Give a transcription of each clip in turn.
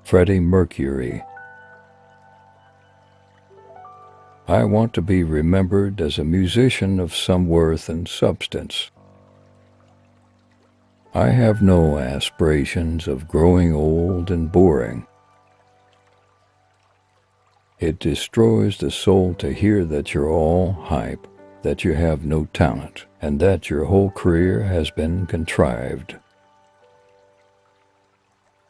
Freddie Mercury. I want to be remembered as a musician of some worth and substance. I have no aspirations of growing old and boring. It destroys the soul to hear that you're all hype, that you have no talent, and that your whole career has been contrived.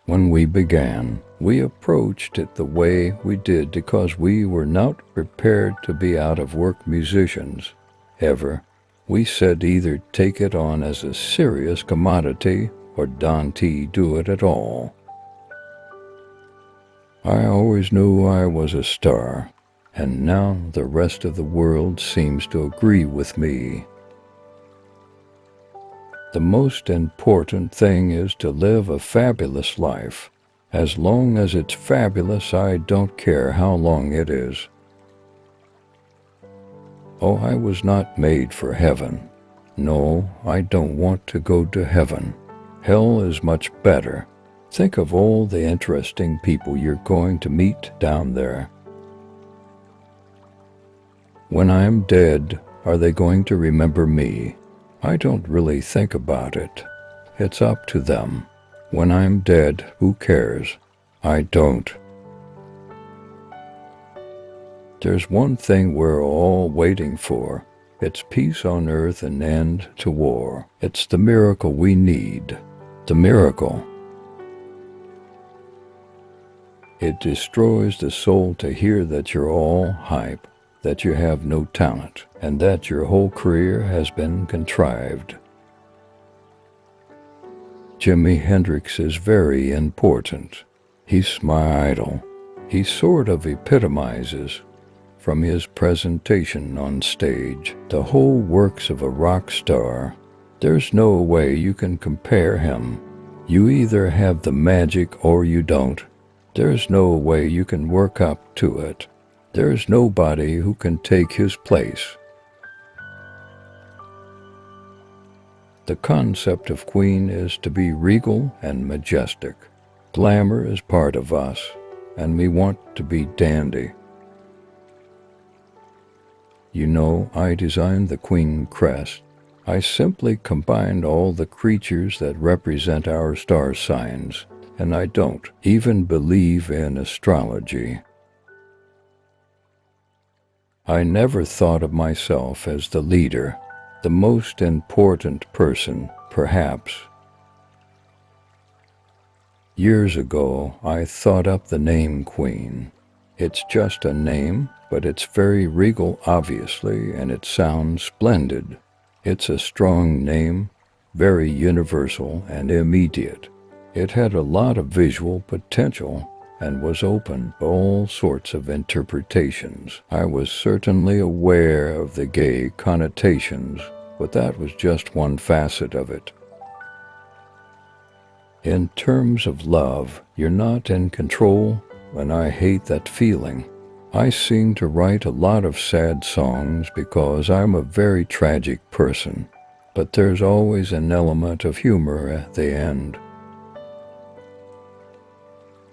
When we began, we approached it the way we did because we were not prepared to be out-of-work musicians, ever. We said either take it on as a serious commodity or don't do it at all. I always knew I was a star, and now the rest of the world seems to agree with me. The most important thing is to live a fabulous life. As long as it's fabulous, I don't care how long it is. Oh, I was not made for heaven. No, I don't want to go to heaven. Hell is much better. Think of all the interesting people you're going to meet down there. When I'm dead, are they going to remember me? I don't really think about it. It's up to them. When I'm dead, who cares? I don't. There's one thing we're all waiting for. It's peace on earth and end to war. It's the miracle we need. The miracle. It destroys the soul to hear that you're all hype, that you have no talent, and that your whole career has been contrived. Jimi Hendrix is very important. He's my idol. He sort of epitomizes, from his presentation on stage, the whole works of a rock star. There's no way you can compare him. You either have the magic or you don't. There's no way you can work up to it. There's nobody who can take his place. The concept of Queen is to be regal and majestic. Glamour is part of us, and we want to be dandy. You know, I designed the Queen crest. I simply combined all the creatures that represent our star signs, and I don't even believe in astrology. I never thought of myself as the leader, the most important person, perhaps. Years ago, I thought up the name Queen. It's just a name, but it's very regal, obviously, and it sounds splendid. It's a strong name, very universal and immediate. It had a lot of visual potential and was open to all sorts of interpretations. I was certainly aware of the gay connotations, but that was just one facet of it. In terms of love, you're not in control, and I hate that feeling. I seem to write a lot of sad songs because I'm a very tragic person, but there's always an element of humor at the end.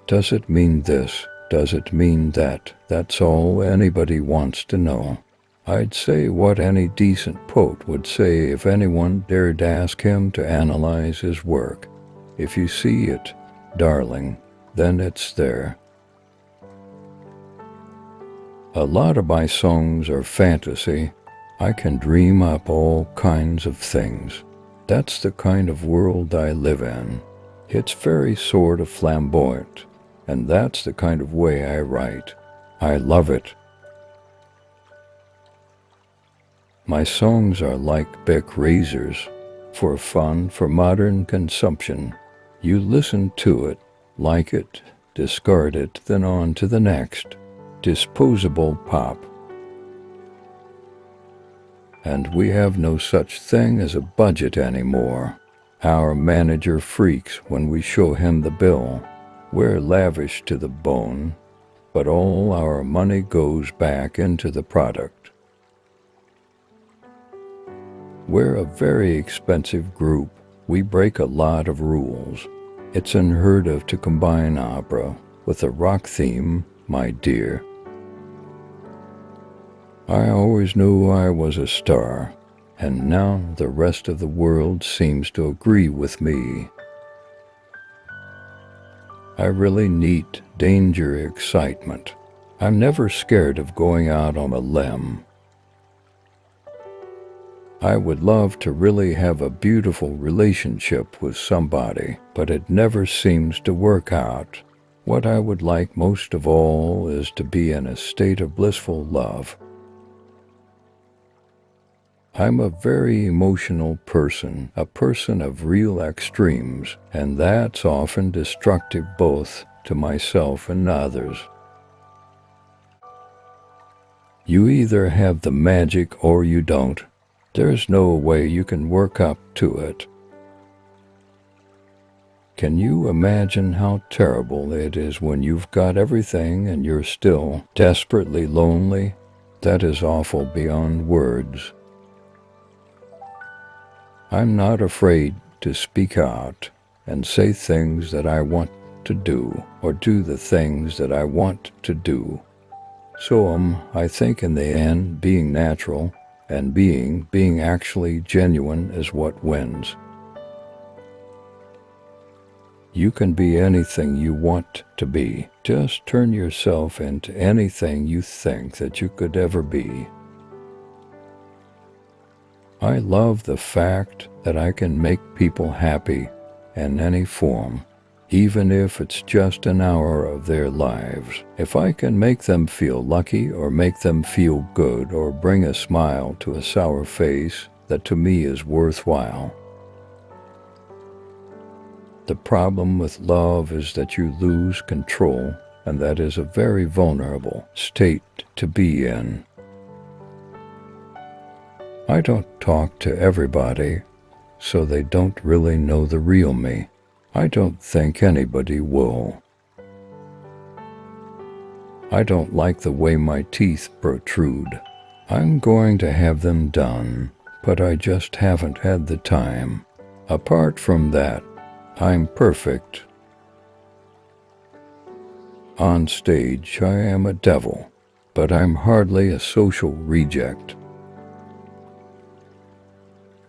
Does it mean this? Does it mean that? That's all anybody wants to know. I'd say what any decent poet would say if anyone dared ask him to analyze his work. If you see it, darling, then it's there. A lot of my songs are fantasy. I can dream up all kinds of things. That's the kind of world I live in. It's very sort of flamboyant, and that's the kind of way I write. I love it. My songs are like Bic razors, for fun, for modern consumption. You listen to it, like it, discard it, then on to the next. Disposable pop. And we have no such thing as a budget anymore. Our manager freaks when we show him the bill. We're lavish to the bone, but all our money goes back into the product. We're a very expensive group. We break a lot of rules. It's unheard of to combine opera, with a rock theme, my dear. I always knew I was a star, and now the rest of the world seems to agree with me. I really need danger, excitement. I'm never scared of going out on a limb. I would love to really have a beautiful relationship with somebody, but it never seems to work out. What I would like most of all is to be in a state of blissful love. I'm a very emotional person, a person of real extremes, and that's often destructive both to myself and others. You either have the magic or you don't. There's no way you can work up to it. Can you imagine how terrible it is when you've got everything and you're still desperately lonely? That is awful beyond words. I'm not afraid to speak out and say things that I want to do, or do the things that I want to do. So I think in the end, being natural and being actually genuine is what wins. You can be anything you want to be. Just turn yourself into anything you think that you could ever be. I love the fact that I can make people happy in any form, even if it's just an hour of their lives. If I can make them feel lucky or make them feel good or bring a smile to a sour face, that to me is worthwhile. The problem with love is that you lose control, and that is a very vulnerable state to be in. I don't talk to everybody, so they don't really know the real me. I don't think anybody will. I don't like the way my teeth protrude. I'm going to have them done, but I just haven't had the time. Apart from that, I'm perfect. On stage, I am a devil, but I'm hardly a social reject.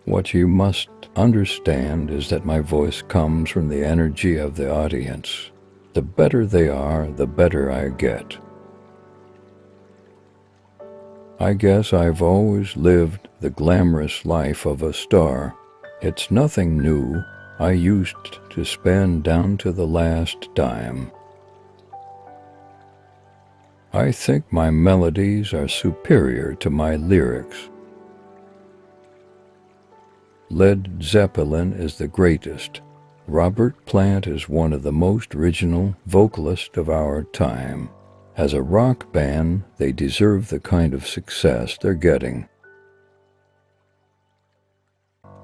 What you must understand is that my voice comes from the energy of the audience. The better they are, the better I get. I guess I've always lived the glamorous life of a star. It's nothing new. I used to spend down to the last dime. I think my melodies are superior to my lyrics. Led Zeppelin is the greatest. Robert Plant is one of the most original vocalists of our time. As a rock band, they deserve the kind of success they're getting.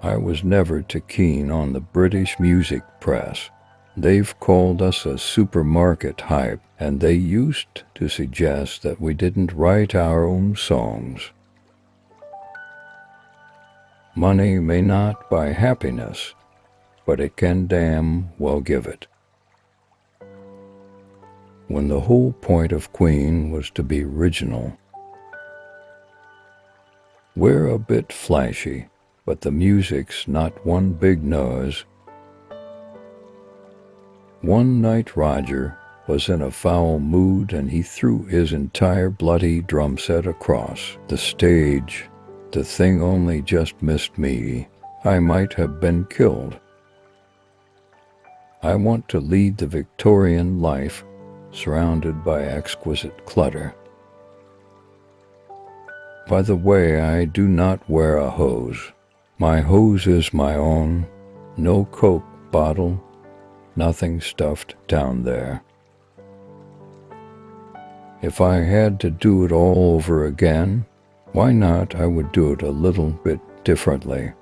I was never too keen on the British music press. They've called us a supermarket hype, and they used to suggest that we didn't write our own songs. Money may not buy happiness, but it can damn well give it. When the whole point of Queen was to be original. We're a bit flashy, but the music's not one big nose. One night Roger was in a foul mood and he threw his entire bloody drum set across the stage. The thing only just missed me. I might have been killed. I want to lead the Victorian life, surrounded by exquisite clutter. By the way, I do not wear a hose. My hose is my own. No Coke bottle, nothing stuffed down there. If I had to do it all over again, why not? I would do it a little bit differently.